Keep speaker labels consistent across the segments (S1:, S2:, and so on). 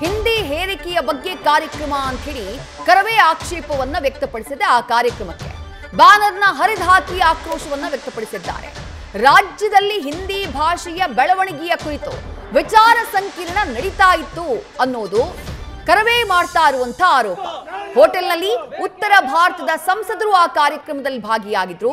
S1: ಹಿಂದಿ ಹೇರಿಕೆಯ ಬಗ್ಗೆ ಕಾರ್ಯಕ್ರಮ ಅಂತ ಹೇಳಿ ಕರವೇ ಆಕ್ಷೇಪವನ್ನ ವ್ಯಕ್ತಪಡಿಸಿದೆ. ಆ ಕಾರ್ಯಕ್ರಮಕ್ಕೆ ಬ್ಯಾನರ್ನ ಹರಿದುಹಾಕಿ ಆಕ್ರೋಶವನ್ನ ವ್ಯಕ್ತಪಡಿಸಿದ್ದಾರೆ. ರಾಜ್ಯದಲ್ಲಿ ಹಿಂದಿ ಭಾಷೆಯ ಬೆಳವಣಿಗೆಯ ಕುರಿತು ವಿಚಾರ ಸಂಕಿರಣ ನಡೀತಾ ಇತ್ತು ಅನ್ನೋದು ಕರವೇ ಮಾಡ್ತಾ ಇರುವಂತ ಆರೋಪ. ಹೋಟೆಲ್ನಲ್ಲಿ ಉತ್ತರ ಭಾರತದ ಸಂಸದರು ಆ ಕಾರ್ಯಕ್ರಮದಲ್ಲಿ ಭಾಗಿಯಾಗಿದ್ರು.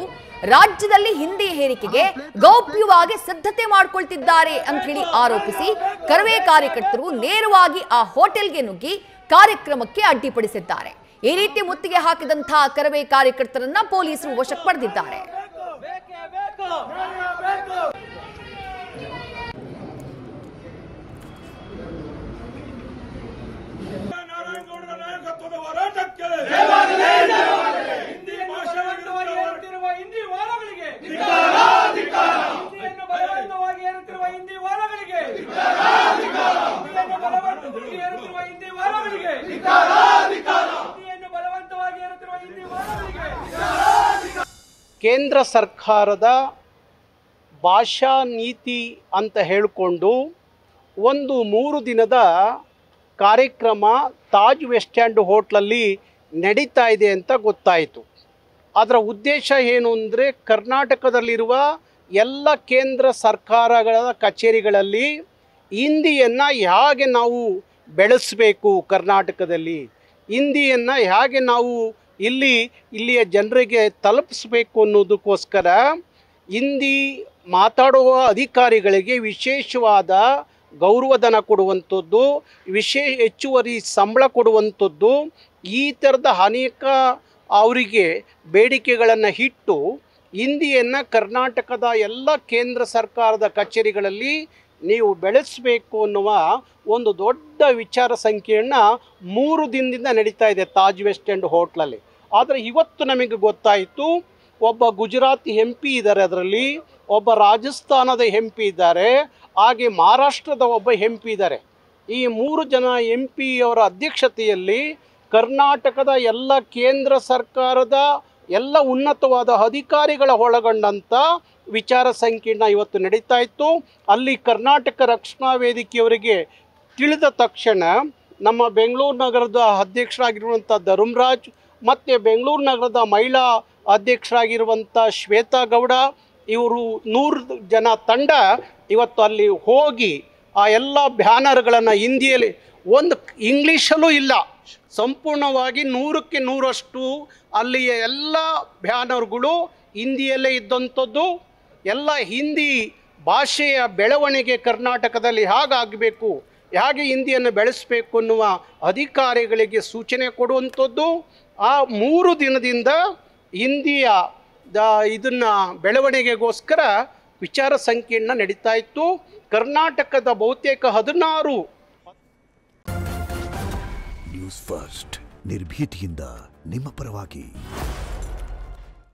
S1: ರಾಜ್ಯದಲ್ಲಿ ಹಿಂದಿ ಹೇರಿಕೆಗೆ ಗೌಪ್ಯವಾಗಿ ಸಿದ್ಧತೆ ಮಾಡಿಕೊಳ್ತಿದ್ದಾರೆ ಅಂತ ಹೇಳಿ ಆರೋಪಿಸಿ ಕರವೇ ಕಾರ್ಯಕರ್ತರು ನೇರವಾಗಿ ಆ ಹೋಟೆಲ್ಗೆ ನುಗ್ಗಿ ಕಾರ್ಯಕ್ರಮಕ್ಕೆ ಅಡ್ಡಿಪಡಿಸಿದ್ದಾರೆ. ಈ ರೀತಿ ಮುತ್ತಿಗೆ ಹಾಕಿದಂತಹ ಕರವೇ ಕಾರ್ಯಕರ್ತರನ್ನ ಪೊಲೀಸರು ವಶಕ್ಕೆ ಪಡೆದಿದ್ದಾರೆ.
S2: ಕೇಂದ್ರ ಸರ್ಕಾರದ ಭಾಷಾ ನೀತಿ ಅಂತ ಹೇಳಿಕೊಂಡು ಒಂದು 3 ದಿನದ ಕಾರ್ಯಕ್ರಮ ತಾಜ್ ವೆಸ್ಟ್ ಎಂಡ್ ಹೋಟ್ಲಲ್ಲಿ ನಡೀತಾ ಇದೆ ಅಂತ ಗೊತ್ತಾಯಿತು. ಅದರ ಉದ್ದೇಶ ಏನು ಅಂದರೆ ಕರ್ನಾಟಕದಲ್ಲಿರುವ ಎಲ್ಲ ಕೇಂದ್ರ ಸರ್ಕಾರಗಳ ಕಚೇರಿಗಳಲ್ಲಿ ಹಿಂದಿಯನ್ನು ಹೇಗೆ ನಾವು ಬೆಳೆಸಬೇಕು, ಕರ್ನಾಟಕದಲ್ಲಿ ಹಿಂದಿಯನ್ನು ಹೇಗೆ ನಾವು ಇಲ್ಲಿಯ ಜನರಿಗೆ ತಲುಪಿಸಬೇಕು ಅನ್ನೋದಕ್ಕೋಸ್ಕರ ಹಿಂದಿ ಮಾತಾಡುವ ಅಧಿಕಾರಿಗಳಿಗೆ ವಿಶೇಷವಾದ ಗೌರವಧನ ಕೊಡುವಂಥದ್ದು, ಹೆಚ್ಚುವರಿ ಸಂಬಳ ಕೊಡುವಂಥದ್ದು, ಈ ಥರದ ಅನೇಕ ಅವರಿಗೆ ಬೇಡಿಕೆಗಳನ್ನು ಇಟ್ಟು ಹಿಂದಿಯನ್ನು ಕರ್ನಾಟಕದ ಎಲ್ಲ ಕೇಂದ್ರ ಸರ್ಕಾರದ ಕಚೇರಿಗಳಲ್ಲಿ ನೀವು ಬೆಳೆಸಬೇಕು ಅನ್ನುವ ಒಂದು ದೊಡ್ಡ ವಿಚಾರ ಸಂಕಿರಣ 3 ದಿನದಿಂದ ನಡೀತಾ ಇದೆ ತಾಜ್ ವೆಸ್ಟ್ ಎಂಡ್ ಹೋಟ್ಲಲ್ಲಿ. ಆದರೆ ಇವತ್ತು ನಮಗೆ ಗೊತ್ತಾಯಿತು, ಒಬ್ಬ ಗುಜರಾತಿ MP ಇದ್ದಾರೆ, ಅದರಲ್ಲಿ ಒಬ್ಬ ರಾಜಸ್ಥಾನದ MP ಇದ್ದಾರೆ, ಹಾಗೆ ಮಹಾರಾಷ್ಟ್ರದ ಒಬ್ಬ MP ಇದ್ದಾರೆ. ಈ 3 ಜನ MP ಅವರ ಅಧ್ಯಕ್ಷತೆಯಲ್ಲಿ ಕರ್ನಾಟಕದ ಎಲ್ಲ ಕೇಂದ್ರ ಸರ್ಕಾರದ ಎಲ್ಲ ಉನ್ನತವಾದ ಅಧಿಕಾರಿಗಳ ಒಳಗೊಂಡಂಥ ವಿಚಾರ ಸಂಕಿರಣ ಇವತ್ತು ನಡೀತಾ ಇತ್ತು. ಅಲ್ಲಿ ಕರ್ನಾಟಕ ರಕ್ಷಣಾ ವೇದಿಕೆಯವರಿಗೆ ತಿಳಿದ ತಕ್ಷಣ ನಮ್ಮ ಬೆಂಗಳೂರು ನಗರದ ಅಧ್ಯಕ್ಷರಾಗಿರುವಂಥ ಧರ್ಮರಾಜ್ ಮತ್ತು ಬೆಂಗಳೂರು ನಗರದ ಮಹಿಳಾ ಅಧ್ಯಕ್ಷರಾಗಿರುವಂಥ ಶ್ವೇತಾ ಗೌಡ, ಇವರು 100 ಜನ ತಂಡ ಇವತ್ತು ಅಲ್ಲಿ ಹೋಗಿ ಆ ಎಲ್ಲ ಬ್ಯಾನರ್ಗಳನ್ನು ಹಿಂದಿಯಲ್ಲಿ, ಒಂದು ಇಂಗ್ಲೀಷಲ್ಲೂ ಇಲ್ಲ, ಸಂಪೂರ್ಣವಾಗಿ 100ಕ್ಕೆ 100ರಷ್ಟು ಅಲ್ಲಿಯ ಎಲ್ಲ ಬ್ಯಾನರ್ಗಳು ಹಿಂದಿಯಲ್ಲೇ ಇದ್ದಂಥದ್ದು. ಎಲ್ಲ ಹಿಂದಿ ಭಾಷೆಯ ಬೆಳವಣಿಗೆ ಕರ್ನಾಟಕದಲ್ಲಿ ಹೇಗಾಗಬೇಕು, ಹೇಗೆ ಹಿಂದಿಯನ್ನು ಬೆಳೆಸಬೇಕು ಅನ್ನುವ ಅಧಿಕಾರಿಗಳಿಗೆ ಸೂಚನೆ ಕೊಡುವಂಥದ್ದು. ಆ 3 ದಿನದಿಂದ ಹಿಂದಿಯ ಇದನ್ನು ಬೆಳವಣಿಗೆಗೋಸ್ಕರ ವಿಚಾರ ಸಂಕಿರಣ ನಡೀತಾ ಇತ್ತು. ಕರ್ನಾಟಕದ ಬಹುತೇಕ 16
S3: ನ್ಯೂಸ್ ಫಸ್ಟ್ ನಿರ್ಭೀತಿಯಿಂದ ನಿಮ್ಮ ಪರವಾಗಿ.